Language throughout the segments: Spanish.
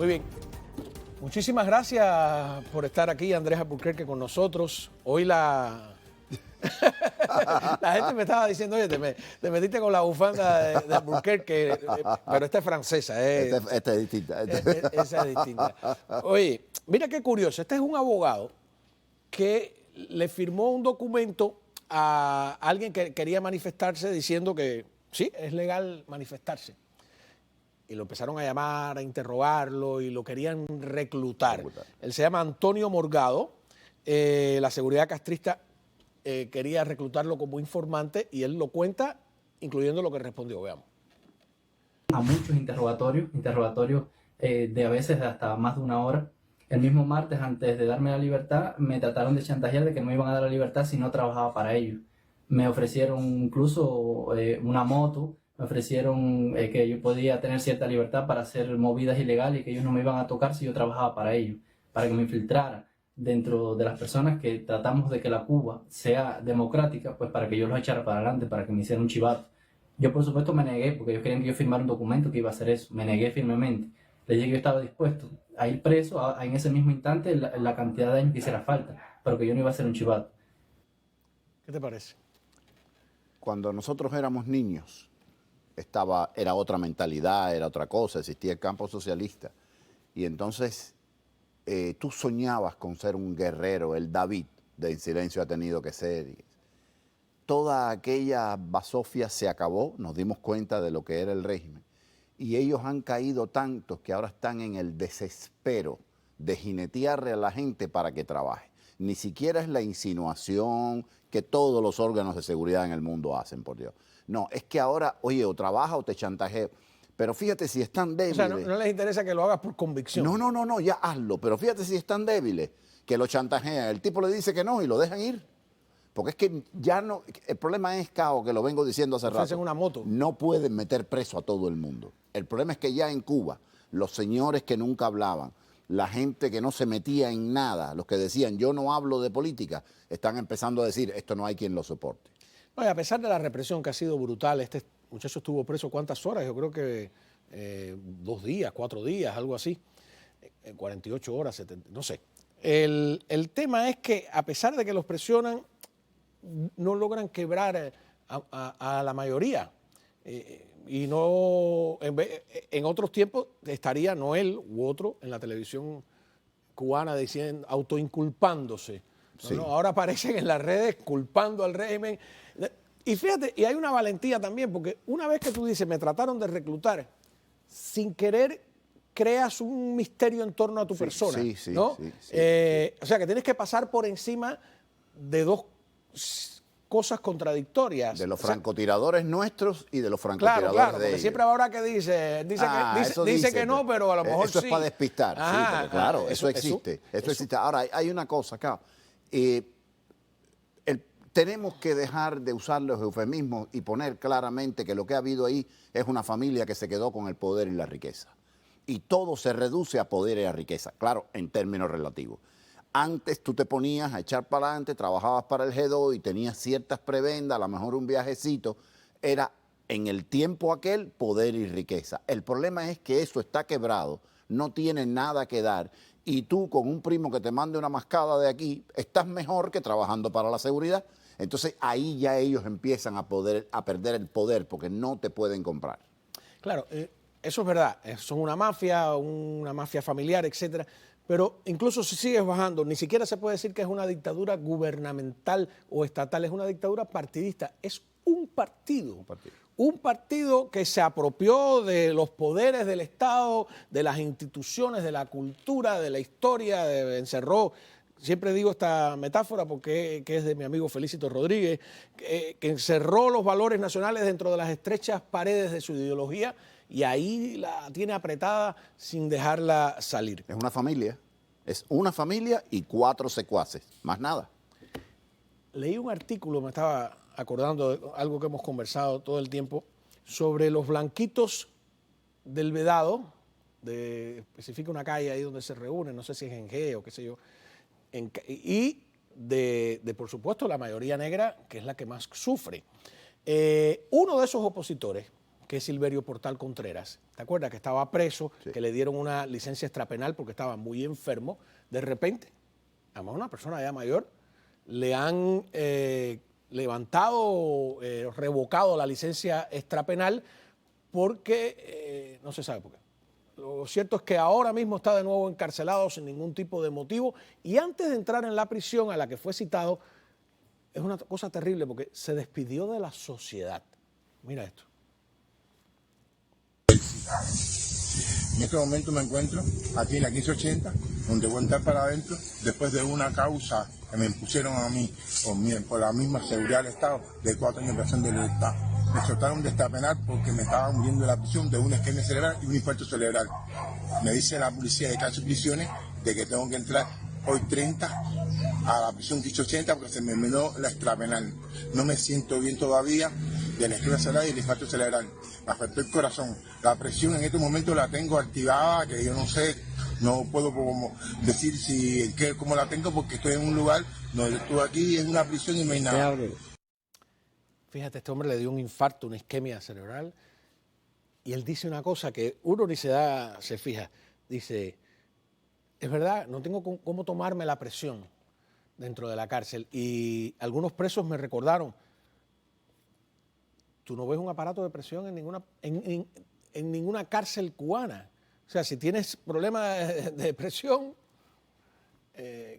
Muy bien. Muchísimas gracias por estar aquí, Andrés Alburquerque, con nosotros. Hoy la gente me estaba diciendo, oye, te metiste con la bufanda de Alburquerque, pero esta es francesa. Esta es distinta. Esa es distinta. Oye, mira qué curioso. Este es un abogado que le firmó un documento a alguien que quería manifestarse diciendo que sí, es legal manifestarse. Y lo empezaron a llamar, a interrogarlo y lo querían reclutar. Él se llama Antonio Morgado. La seguridad castrista quería reclutarlo como informante y él lo cuenta, incluyendo lo que respondió. Veamos. A muchos interrogatorios de a veces de hasta más de 1 hora. El mismo martes, antes de darme la libertad, me trataron de chantajear de que no me iban a dar la libertad si no trabajaba para ellos. Me ofrecieron incluso una moto, me ofrecieron que yo podía tener cierta libertad para hacer movidas ilegales y que ellos no me iban a tocar si yo trabajaba para ellos, para que me infiltrara dentro de las personas que tratamos de que la Cuba sea democrática, pues para que yo los echara para adelante, para que me hicieran un chivato. Yo por supuesto me negué, porque ellos querían que yo firmara un documento que iba a hacer eso. Me negué firmemente. Les dije que yo estaba dispuesto a ir preso en ese mismo instante la cantidad de años que hiciera falta, pero que yo no iba a hacer un chivato. ¿Qué te parece? Cuando nosotros éramos niños, era otra mentalidad, era otra cosa, existía el campo socialista. Y entonces tú soñabas con ser un guerrero, el David de En Silencio ha tenido que ser. Toda aquella basofia se acabó, nos dimos cuenta de lo que era el régimen. Y ellos han caído tantos que ahora están en el desespero de jinetearle a la gente para que trabaje. Ni siquiera es la insinuación que todos los órganos de seguridad en el mundo hacen, por Dios. No, es que ahora, oye, o trabaja o te chantajeo. Pero fíjate si están débiles. O sea, no les interesa que lo hagas por convicción. No, ya hazlo. Pero fíjate si están débiles, que lo chantajean. El tipo le dice que no y lo dejan ir. Porque es que ya no, el problema es, Cao, que lo vengo diciendo hace rato. Una moto. No pueden meter preso a todo el mundo. El problema es que ya en Cuba, los señores que nunca hablaban, la gente que no se metía en nada, los que decían yo no hablo de política, están empezando a decir esto no hay quien lo soporte. No, y a pesar de la represión que ha sido brutal, este muchacho estuvo preso ¿cuántas horas? Yo creo que 2 días, 4 días, algo así. 48 horas, 70, no sé. El tema es que a pesar de que los presionan, no logran quebrar a la mayoría. Y no, en otros tiempos estaría Noel u otro en la televisión cubana diciendo, autoinculpándose. Sí. ¿No? Ahora aparecen en las redes culpando al régimen. Y fíjate, y hay una valentía también, porque una vez que tú dices, me trataron de reclutar, sin querer creas un misterio en torno a tu persona. Sí, ¿no? sí. O sea, que tienes que pasar por encima de dos cosas contradictorias. De los francotiradores nuestros y de los francotiradores claro, de porque ellos. siempre ahora que dice que no, pero a lo mejor sí. Eso es para despistar, sí, pero claro, eso existe. Eso existe. Ahora, hay una cosa acá. Tenemos que dejar de usar los eufemismos y poner claramente que lo que ha habido ahí es una familia que se quedó con el poder y la riqueza. Y todo se reduce a poder y a riqueza, claro, en términos relativos. Antes tú te ponías a echar para adelante, trabajabas para el G2 y tenías ciertas prebendas, a lo mejor un viajecito. Era en el tiempo aquel poder y riqueza. El problema es que eso está quebrado, no tiene nada que dar. Y tú con un primo que te mande una mascada de aquí, estás mejor que trabajando para la seguridad. Entonces ahí ya ellos empiezan a perder el poder porque no te pueden comprar. Claro, eso es verdad. Son una mafia familiar, etcétera. Pero incluso si sigues bajando, ni siquiera se puede decir que es una dictadura gubernamental o estatal, es una dictadura partidista. Es un partido. Un partido que se apropió de los poderes del Estado, de las instituciones, de la cultura, de la historia, encerró. Siempre digo esta metáfora porque es de mi amigo Felicito Rodríguez, que encerró los valores nacionales dentro de las estrechas paredes de su ideología y ahí la tiene apretada sin dejarla salir. Es una familia y 4 secuaces, más nada. Leí un artículo, me estaba acordando de algo que hemos conversado todo el tiempo, sobre los blanquitos del Vedado, especifica una calle ahí donde se reúnen, no sé si es en G o qué sé yo, y por supuesto, la mayoría negra, que es la que más sufre. Uno de esos opositores, que es Silverio Portal Contreras. ¿Te acuerdas que estaba preso, Sí. que le dieron una licencia extrapenal porque estaba muy enfermo? De repente, además una persona ya mayor, le han levantado, revocado la licencia extrapenal porque no se sabe por qué. Lo cierto es que ahora mismo está de nuevo encarcelado sin ningún tipo de motivo y antes de entrar en la prisión a la que fue citado, es una cosa terrible porque se despidió de la sociedad. Mira esto. En este momento me encuentro aquí en la 1580, donde voy a entrar para adentro después de una causa que me impusieron a mí por la misma seguridad del Estado de 4 años de prisión del Estado. Me soltaron de extrapenal porque me estaban muriendo de la prisión de una isquemia cerebral y un infarto cerebral. Me dice la policía de Cárcel y Prisiones de que tengo que entrar hoy 30 a la prisión 1580 porque se me menó la extrapenal. No me siento bien todavía de la isquemia cerebral y el infarto cerebral. Me afectó el corazón. La presión en este momento la tengo activada, que yo no sé, no puedo como decir cómo la tengo porque estoy en un lugar donde estuve aquí en una prisión y no hay nada. Fíjate, este hombre le dio un infarto, una isquemia cerebral, y él dice una cosa que uno ni se fija. Dice, es verdad, no tengo cómo tomarme la presión dentro de la cárcel. Y algunos presos me recordaron, tú no ves un aparato de presión en ninguna cárcel cubana. O sea, si tienes problemas de presión,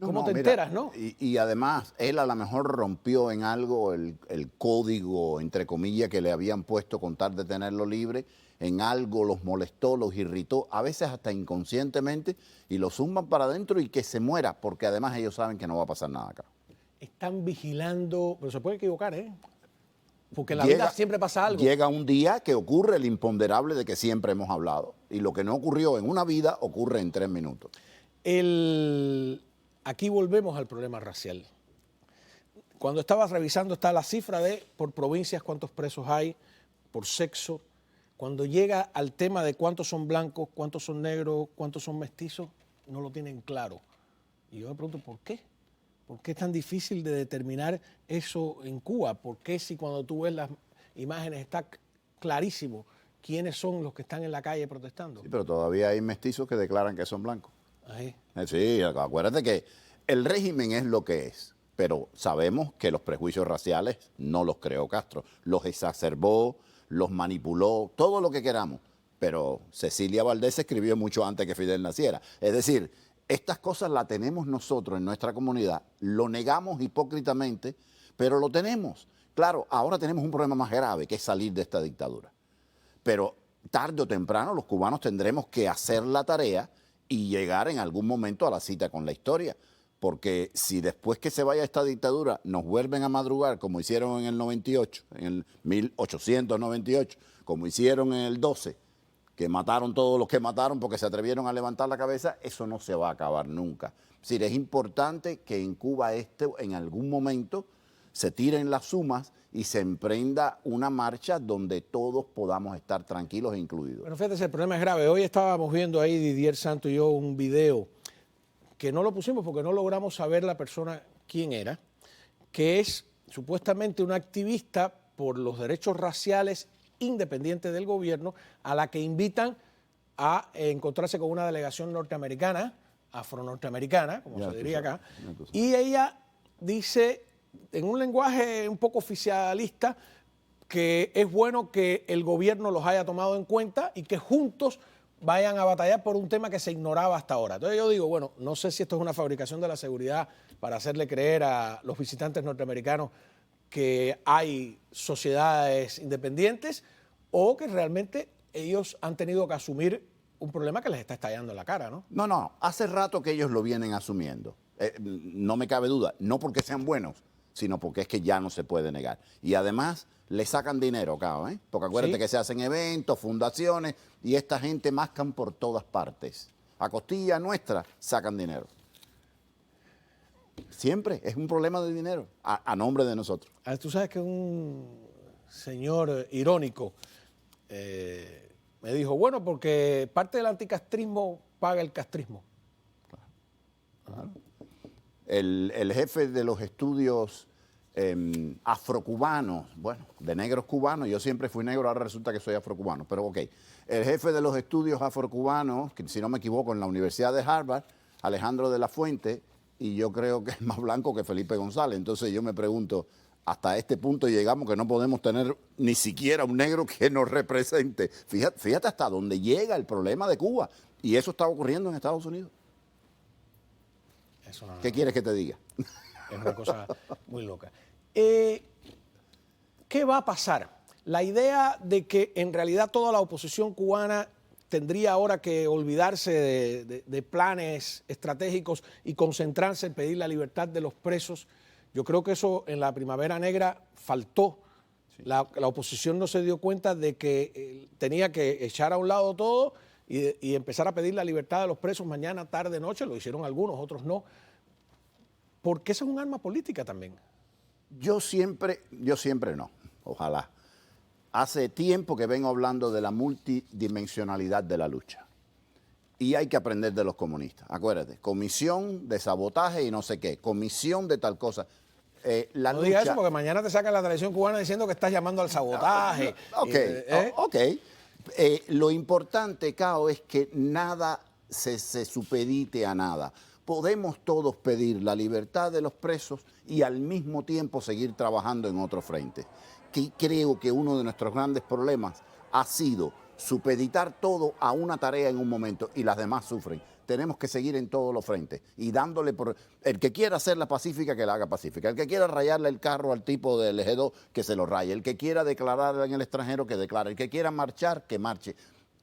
¿cómo te enteras, no? Y además, él a lo mejor rompió en algo el código, entre comillas, que le habían puesto con tal de tenerlo libre. En algo los molestó, los irritó, a veces hasta inconscientemente, y lo zumban para adentro y que se muera, porque además ellos saben que no va a pasar nada acá. Están vigilando, pero se puede equivocar, ¿eh? Porque en la vida siempre pasa algo. Llega un día que ocurre el imponderable de que siempre hemos hablado. Y lo que no ocurrió en una vida ocurre en 3 minutos. Aquí volvemos al problema racial. Cuando estabas revisando está la cifra de por provincias cuántos presos hay, por sexo. Cuando llega al tema de cuántos son blancos, cuántos son negros, cuántos son mestizos, no lo tienen claro. Y yo me pregunto, ¿por qué? ¿Por qué es tan difícil de determinar eso en Cuba? ¿Por qué si cuando tú ves las imágenes está clarísimo quiénes son los que están en la calle protestando? Sí, pero todavía hay mestizos que declaran que son blancos. Ahí. Sí, acuérdate que el régimen es lo que es, pero sabemos que los prejuicios raciales no los creó Castro, los exacerbó, los manipuló, todo lo que queramos. Pero Cecilia Valdés escribió mucho antes que Fidel naciera. Es decir, estas cosas las tenemos nosotros en nuestra comunidad, lo negamos hipócritamente, pero lo tenemos. Claro, ahora tenemos un problema más grave, que es salir de esta dictadura. Pero tarde o temprano los cubanos tendremos que hacer la tarea y llegar en algún momento a la cita con la historia. Porque si después que se vaya esta dictadura nos vuelven a madrugar, como hicieron en el 98, en el 1898, como hicieron en el 12, que mataron todos los que mataron porque se atrevieron a levantar la cabeza, eso no se va a acabar nunca. Es decir, es importante que en Cuba en algún momento se tiren las sumas y se emprenda una marcha donde todos podamos estar tranquilos e incluidos. Bueno, fíjate, el problema es grave. Hoy estábamos viendo ahí, Didier Santo y yo, un video que no lo pusimos porque no logramos saber la persona quién era, que es supuestamente una activista por los derechos raciales independientes del gobierno, a la que invitan a encontrarse con una delegación norteamericana, afro-norteamericana, como se diría acá, y ella dice en un lenguaje un poco oficialista que es bueno que el gobierno los haya tomado en cuenta y que juntos vayan a batallar por un tema que se ignoraba hasta ahora. Entonces yo digo, bueno, no sé si esto es una fabricación de la seguridad para hacerle creer a los visitantes norteamericanos que hay sociedades independientes o que realmente ellos han tenido que asumir un problema que les está estallando en la cara, ¿no? No, hace rato que ellos lo vienen asumiendo. No me cabe duda, no porque sean buenos, sino porque es que ya no se puede negar. Y además le sacan dinero, cabrón, ¿eh? Porque acuérdate que se hacen eventos, fundaciones, y esta gente mascan por todas partes. A costilla nuestra sacan dinero. Siempre es un problema de dinero, a nombre de nosotros. Tú sabes que un señor irónico me dijo, bueno, porque parte del anticastrismo paga el castrismo. Claro. El jefe de los estudios afrocubanos, bueno, de negros cubanos, yo siempre fui negro, ahora resulta que soy afrocubano, pero ok. El jefe de los estudios afrocubanos, que si no me equivoco en la Universidad de Harvard, Alejandro de la Fuente, y yo creo que es más blanco que Felipe González. Entonces yo me pregunto, hasta este punto llegamos que no podemos tener ni siquiera un negro que nos represente. Fíjate hasta dónde llega el problema de Cuba, y eso está ocurriendo en Estados Unidos. ¿Qué quieres que te diga? Es una cosa muy loca. ¿Qué va a pasar? La idea de que en realidad toda la oposición cubana tendría ahora que olvidarse de planes estratégicos y concentrarse en pedir la libertad de los presos, yo creo que eso en la Primavera Negra faltó. Sí. La oposición no se dio cuenta de que tenía que echar a un lado todo y empezar a pedir la libertad de los presos mañana, tarde, noche. Lo hicieron algunos, otros no. Porque eso es un arma política también. Yo siempre no, ojalá. Hace tiempo que vengo hablando de la multidimensionalidad de la lucha. Y hay que aprender de los comunistas. Acuérdate, comisión de sabotaje y no sé qué, comisión de tal cosa. No digas eso porque mañana te sacan la televisión cubana diciendo que estás llamando al sabotaje. Ok. Lo importante, Cao, es que nada se supedite a nada. Podemos todos pedir la libertad de los presos y al mismo tiempo seguir trabajando en otro frente. Que creo que uno de nuestros grandes problemas ha sido supeditar todo a una tarea en un momento y las demás sufren. Tenemos que seguir en todos los frentes y dándole por... El que quiera hacerla pacífica, que la haga pacífica. El que quiera rayarle el carro al tipo del Eje2, que se lo raye. El que quiera declarar en el extranjero, que declare. El que quiera marchar, que marche.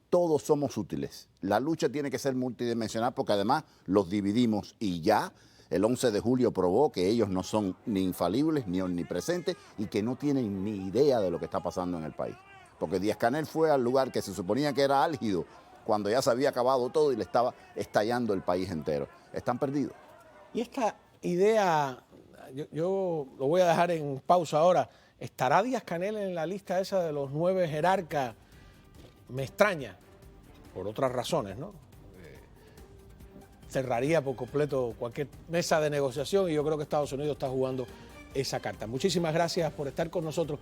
Todos somos útiles. La lucha tiene que ser multidimensional porque además los dividimos y ya el 11 de julio probó que ellos no son ni infalibles ni omnipresentes y que no tienen ni idea de lo que está pasando en el país. Porque Díaz-Canel fue al lugar que se suponía que era álgido cuando ya se había acabado todo y le estaba estallando el país entero. Están perdidos. Y esta idea, yo lo voy a dejar en pausa ahora, ¿estará Díaz-Canel en la lista esa de los 9 jerarcas? Me extraña, por otras razones, ¿no? Cerraría por completo cualquier mesa de negociación y yo creo que Estados Unidos está jugando esa carta. Muchísimas gracias por estar con nosotros.